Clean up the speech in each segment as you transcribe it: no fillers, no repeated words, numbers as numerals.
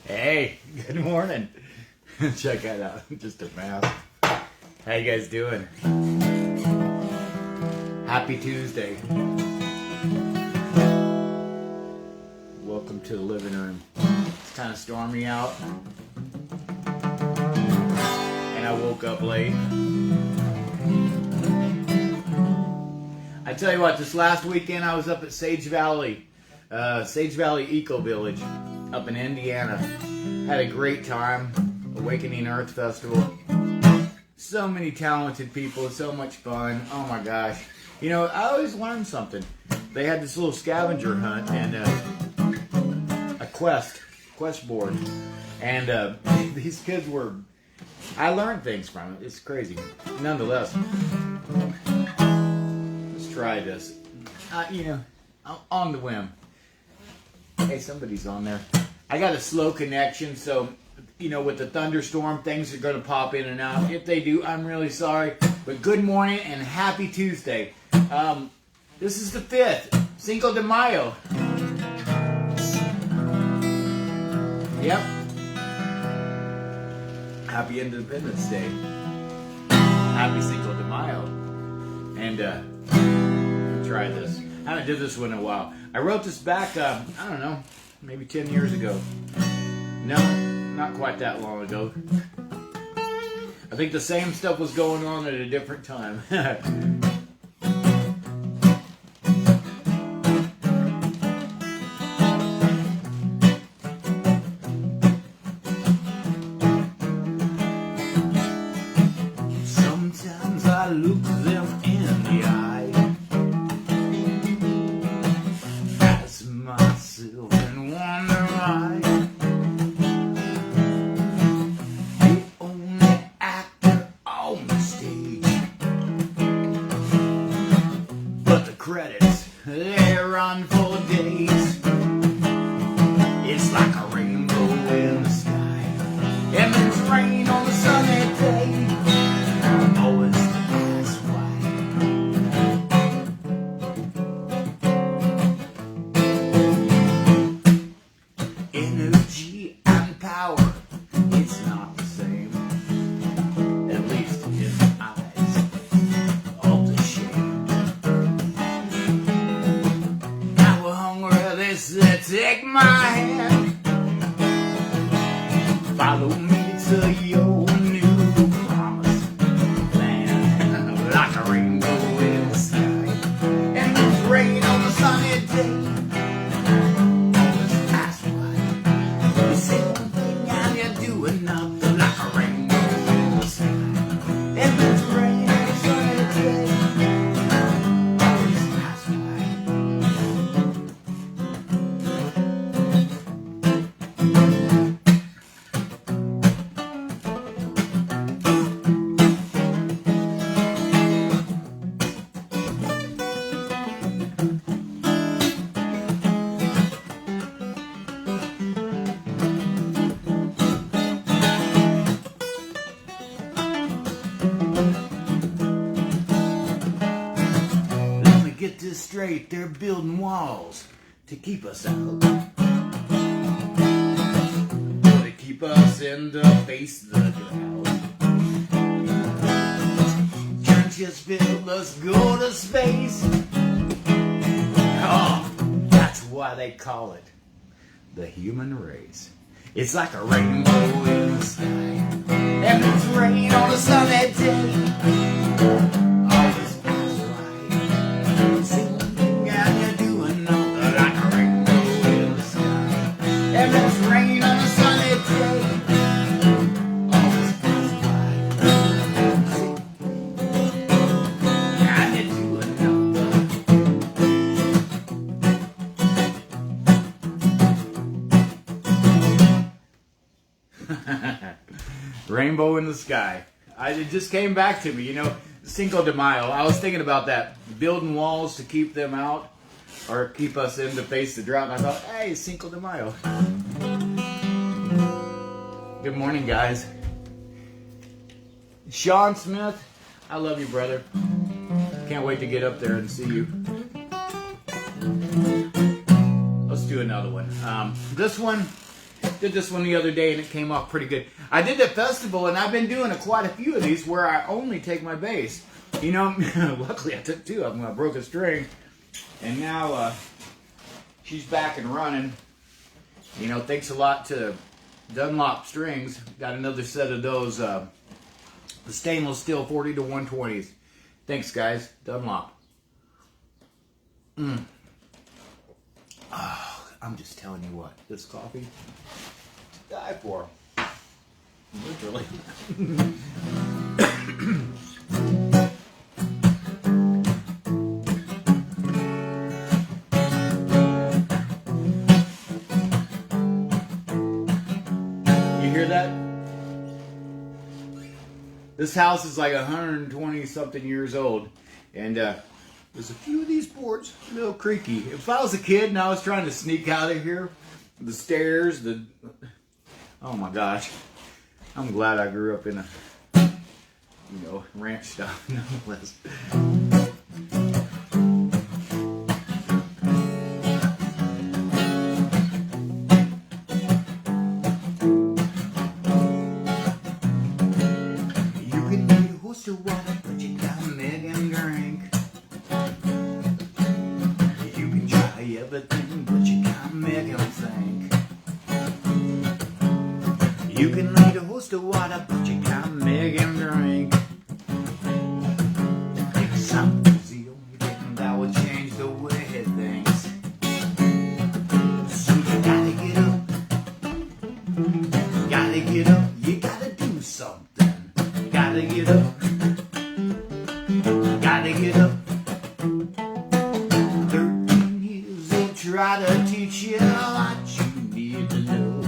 Hey, good morning. Check that out. Just a mask. How you guys doing? Happy Tuesday. Welcome to the living room. It's kind of stormy out. And I woke up late. I tell you what, this last weekend I was up at Sage Valley Eco Village up in Indiana. Had a great time. Awakening Earth Festival. So many talented people, so much fun. Oh my gosh. You know, I always learn something. They had this little scavenger hunt and a quest board. And these kids I learned things from it. It's crazy. Nonetheless, let's try this. On the whim. Hey, somebody's on there. I got a slow connection, so, with the thunderstorm, things are going to pop in and out. If they do, I'm really sorry. But good morning and happy Tuesday. This is the 5th, Cinco de Mayo. Yep. Happy Independence Day. Happy Cinco de Mayo. And, try this. I haven't did this one in a while. I wrote this back, I don't know, maybe 10 years ago. No, not quite that long ago. I think the same stuff was going on at a different time. Sometimes I look them in the eye. Ask myself and wonder why. The only actor on the stage, but the credits, they run for days. It's like a rainbow in the sky, and there's rain on the sunny day. Always ask why. Energy and power, it's not the same. At least in the eyes of the shame. Now we're hungry, they said, take my hand. Follow me to your new promised land. Like a rainbow in the sky, and there's rain on the sunny day. Always ask why. You say one thing and you're doing nothing. Like a rainbow in the sky, and there's rain on the sunny day. Always ask why. Let me get this straight, they're building walls to keep us out. To keep us in the face of the clouds. Churches build us go to space. Oh, that's why they call it the human race. It's like a rainbow in the sky, and it's rain on a sunny day. Always ask why. Say one thing and you're doing nothing. Like a rainbow in the sky, and it's rain on a sunny day. Always ask why. Say one thing and you're doing nothing. Rainbow in the sky. It just came back to me, Cinco de Mayo. I was thinking about that. Building walls to keep them out or keep us in to face the drought. And I thought, hey, Cinco de Mayo. Good morning, guys. Sean Smith, I love you, brother. Can't wait to get up there and see you. Let's do another one. This one Did this one the other day and it came off pretty good. I did the festival and I've been doing quite a few of these where I only take my bass. You know, luckily I took 2 of them. I broke a string and now she's back and running. You know, thanks a lot to Dunlop Strings. Got another set of those the stainless steel 40 to 120s. Thanks guys, Dunlop. Oh, I'm just telling you what, this coffee to die for. Literally. You hear that? This house is like 120 something years old, and there's a few of these boards a little creaky. If I was a kid and I was trying to sneak out of here, the stairs, oh my gosh. I'm glad I grew up in a, ranch style nonetheless. You can need a horse to water, but you gotta make him drink. You can try everything, but you can't make him think. You can lead a horse to water, but you can't make him drink. Example's the only thing that will change the way he thinks. So you gotta get up, you gotta do something. Gotta get up. 13 years they'll try to teach you what you need to know.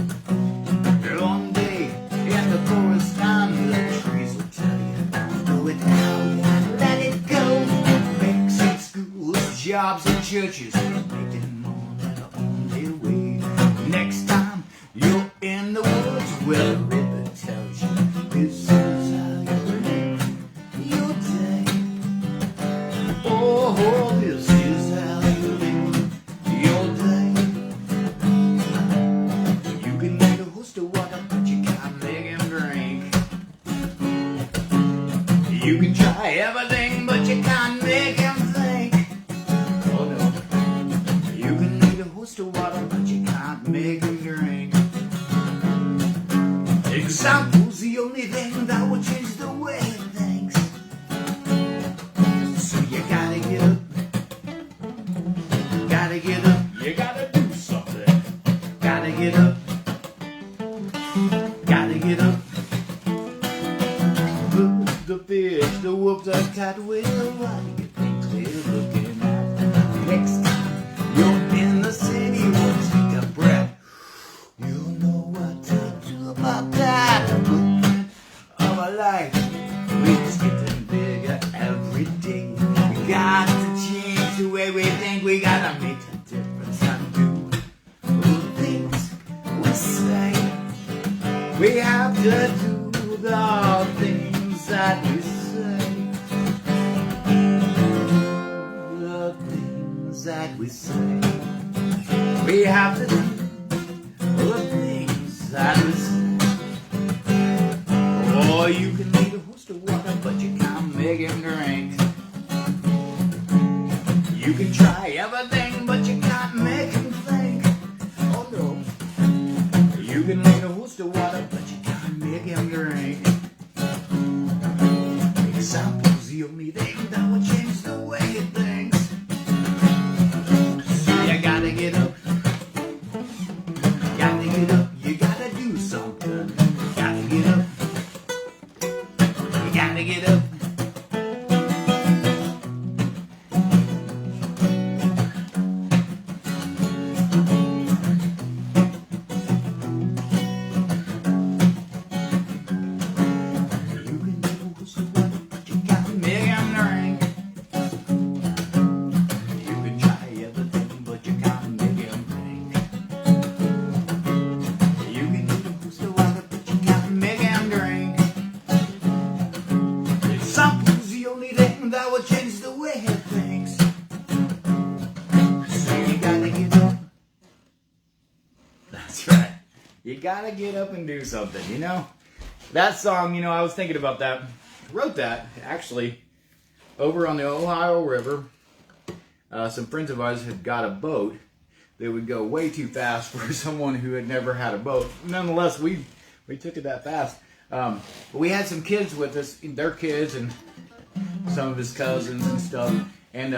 One day in the forest time, the trees will tell you, do it now, let it go. Banks and schools, jobs and churches, making money on their way. Next time you're in the woods, well, the river tells you this is how you live your day. Oh, this is how you live your day. You can lead a horse to water, but you can't make him drink. You can try everything, but you can't make him think. Oh no. You can lead a horse to water, but you can't make him drink. Example's the only thing that will change the way he thinks. So you gotta get up. You gotta do something. Gotta get up. The fish, the wolves, the cat will. What do you think they're looking at? Next time you're in the city, we'll take a breath. You'll know what to do about that. Blueprint of a life, it's getting bigger every day. We got to change the way we think. We gotta make a difference and do the things we say. We have to do the things that we say. The things that we say. We have to do the things that we say. Oh, you can lead a horse to water, but you can't make him drink. You can try everything, but you can't make him think. Oh no. You can lead a horse to water, but you can't make him drink. Example's the only thing that will change the way he thinks. So you gotta get up. You gotta get up and do something, you know? That song, you know, I was thinking about that. Wrote that, actually, over on the Ohio River. Some friends of ours had got a boat that would go way too fast for someone who had never had a boat. Nonetheless, we took it that fast. But we had some kids with us, their kids and some of his cousins and stuff. And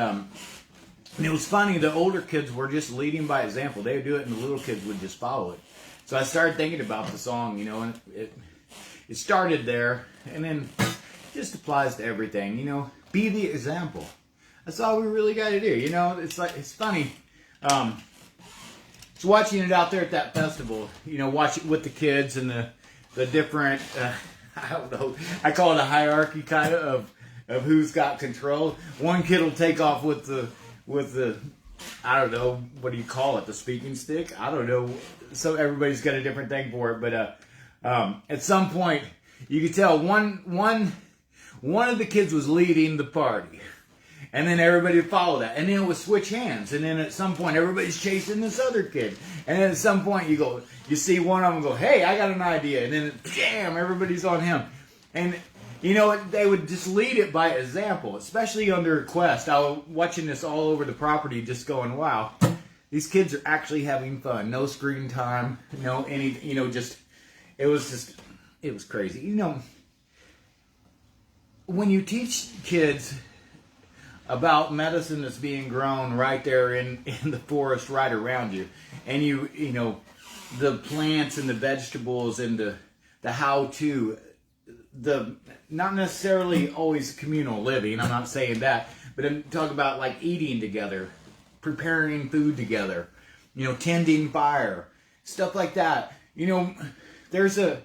it was funny, the older kids were just leading by example. They would do it and the little kids would just follow it. So I started thinking about the song, you know, and it started there, and then it just applies to everything, you know. Be the example. That's all we really got to do, you know. It's like, it's funny. Just watching it out there at that festival, you know, watch it with the kids and the different, I don't know, I call it a hierarchy kind of who's got control. One kid will take off with the I don't know, what do you call it, the speaking stick? I don't know. So everybody's got a different thing for it, but at some point you could tell one of the kids was leading the party, and then everybody would follow that, and then it would switch hands, and then at some point everybody's chasing this other kid, and then at some point you see one of them go, hey, I got an idea, and then damn, everybody's on him. And you know, they would just lead it by example, especially under request. I was watching this all over the property, just going, wow, these kids are actually having fun. No screen time, no any, you know, it was crazy. You know, when you teach kids about medicine that's being grown right there in the forest right around you, and you know, the plants and the vegetables and the how-to, the not necessarily always communal living, I'm not saying that, but I'm talking about like eating together, preparing food together, you know, tending fire, stuff like that. You know, there's a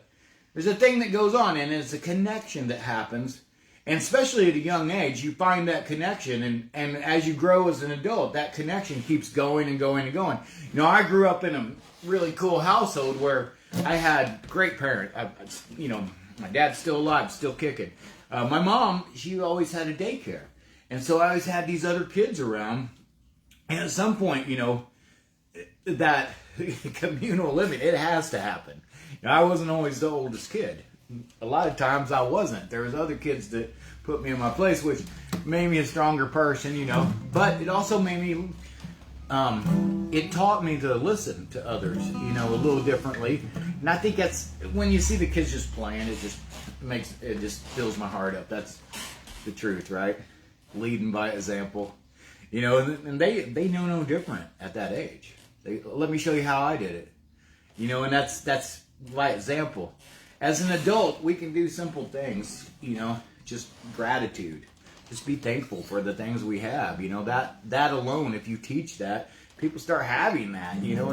thing that goes on, and it's a connection that happens, and especially at a young age, you find that connection, and as you grow as an adult, that connection keeps going and going and going. You know, I grew up in a really cool household where I had great parents. You know, my dad's still alive, still kicking. My mom, she always had a daycare. And so I always had these other kids around. And at some point, you know, that communal living, it has to happen. You know, I wasn't always the oldest kid. A lot of times I wasn't. There was other kids that put me in my place, which made me a stronger person, you know. But it also made me, it taught me to listen to others, you know, a little differently. And I think that's, when you see the kids just playing, it just fills my heart up. That's the truth, right? Leading by example. You know, and they know no different at that age. Let me show you how I did it. You know, and that's by example. As an adult, we can do simple things, you know, just gratitude. Just be thankful for the things we have. You know, that alone, if you teach that, people start having that, you know,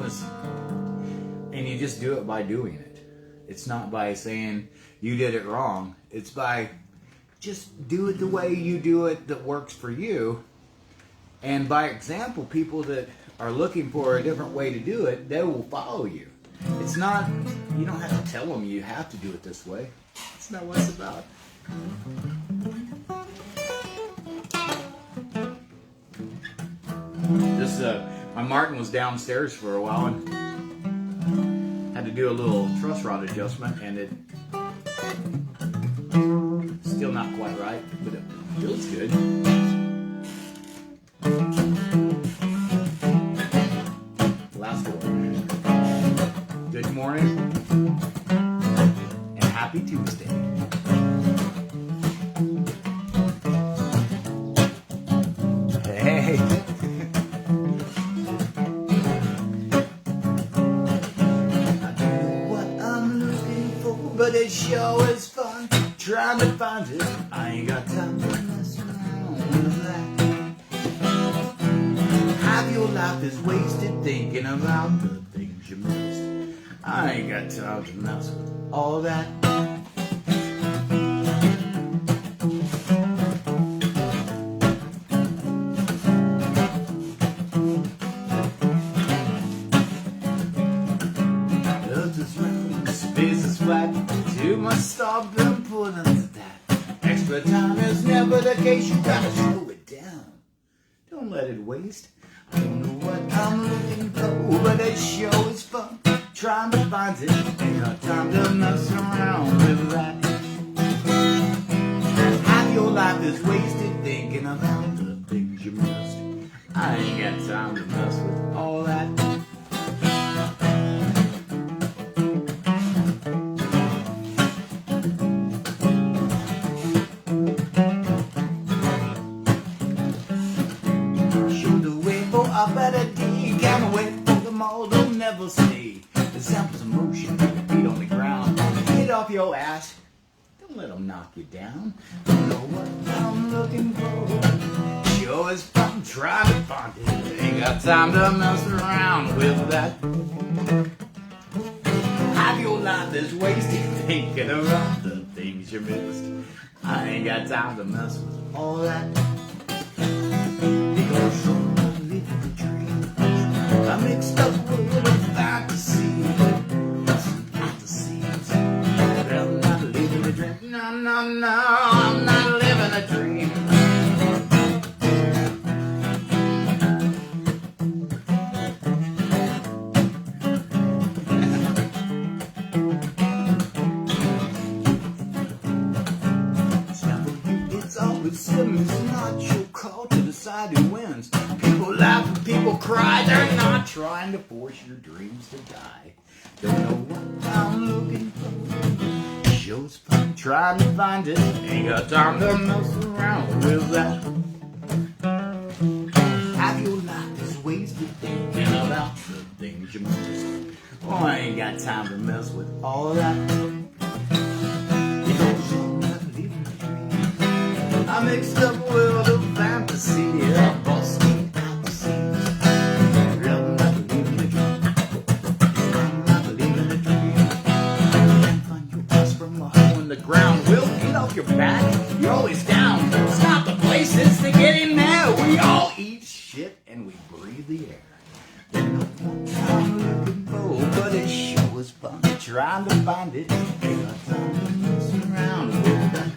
and you just do it by doing it. It's not by saying you did it wrong. It's by just do it the way you do it that works for you. And by example, people that are looking for a different way to do it, they will follow you. It's not, you don't have to tell them you have to do it this way. It's not what it's about. My Martin was downstairs for a while and had to do a little truss rod adjustment, and it still not quite right, but it feels good. Last one. Good morning and happy Tuesday. Hey. But it sure is fun trying to find it. I ain't got time to mess around with that. Half your life is wasted thinking about the things you missed. I ain't got time to mess with all that. Earth is round, space is flat. You must stop and put into that. Extra time is never the case. You gotta slow it down. Don't let it waste. I don't know what I'm looking for, but it sure is fun trying to find it. Ain't got time to mess around with that. Half your life is wasted thinking about the things you missed. I ain't got time to mess with all that. I better dig, can't wait for them all, don't never stay. The samples of motion, feet on the ground. Get off your ass, don't let them knock you down. Don't know what I'm looking for. Sure as fun trying to find it. Ain't got time to mess around with that. Half your life is wasted thinking about the things you missed. I ain't got time to mess with all that. Because I mixed up with a fantasy. Fantasies. I'm not living a dream. No, no, no, I'm not living a dream. It's always Simmons, not your call to decide who wins. People laugh and people cry, they're not trying to force your dreams to die. Don't know what I'm looking for. Show's fun trying to find it. Ain't got time to mess around with that. Half your life is wasted thinking about the things you missed. Oh, I ain't got time to mess with all of that. Because I'm not living a dream. I mixed up with a fantasy. I'm busting out the seams. I'm not living a dream. I'm not living a dream. Can't find your ass from a hole in the ground. Will, get off your back. You're always down. It's not the places to get in there. We all eat shit and we breathe the air. Don't know what I'm looking for, but it sure was fun trying to find it. Ain't got time to mess around with that.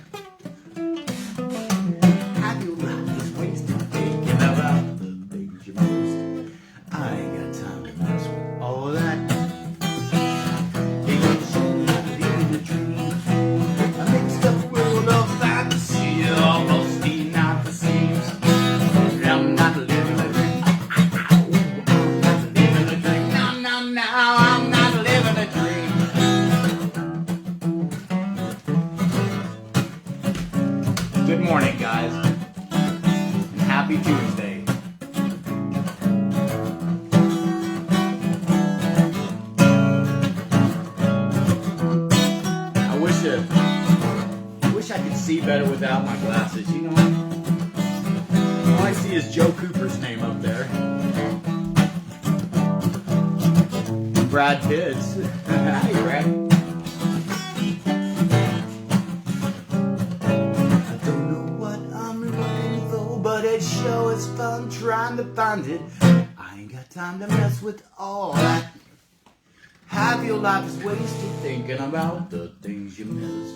Good morning, guys, and happy Tuesday. I wish I could see better without my glasses, you know? All I see is Joe Cooper's name up there. Brad Pitt's. Hi, Brad. It sure is fun trying to find it. I ain't got time to mess with all that. Half your life is wasted thinking about the things you missed.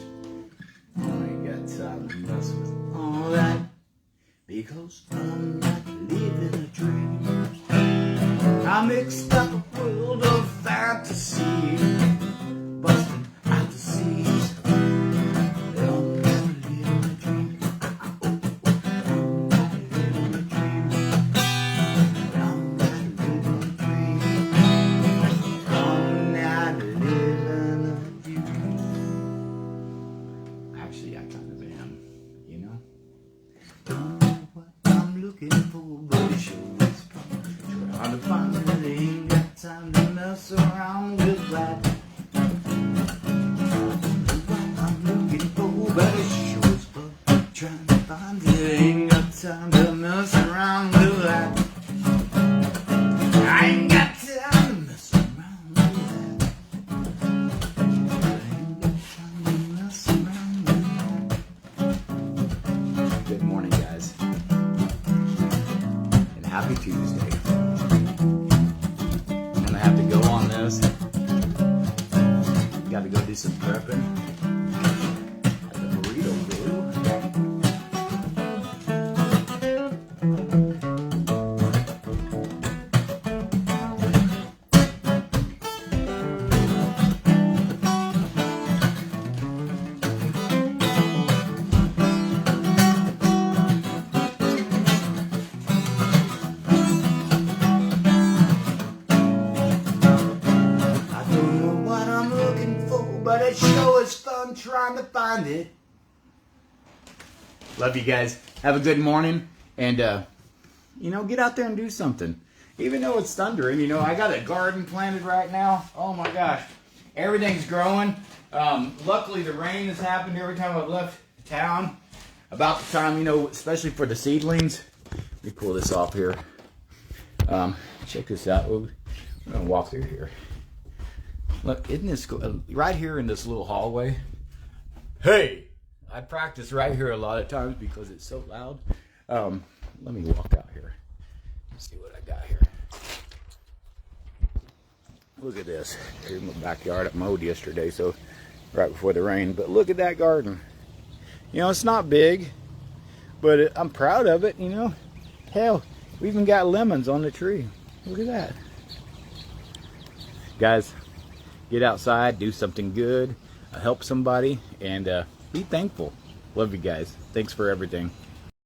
I ain't got time to mess with all that. Because I'm not living a dream. I mixed up a world of fantasy. Busting out the seams. Actually, I kind of am, you know? Don't know what I'm looking for, but it sure is fun. Trying to find it, ain't got time to mess around with that. Don't know what I'm looking for, but it sure is fun. Trying to find it, ain't got time to mess around with that. I ain't got time to mess around with that. Good morning, guys, and happy Tuesday. I'm gonna have to go on this. Got to go do some prepping at the burrito brew. trying to find it. Love you guys. Have a good morning. And, get out there and do something. Even though it's thundering, I got a garden planted right now. Oh my gosh. Everything's growing. Luckily, the rain has happened every time I've left town. About the time, especially for the seedlings. Let me pull this off here. Check this out. I'm going to walk through here. Look, isn't this cool? Right here in this little hallway. Hey! I practice right here a lot of times because it's so loud. Let me walk out here. See what I got here. Look at this. Here's my backyard. I mowed yesterday, so right before the rain. But look at that garden. It's not big, but I'm proud of it, Hell, we even got lemons on the tree. Look at that. Guys, get outside, do something good, help somebody, and be thankful. Love you guys. Thanks for everything.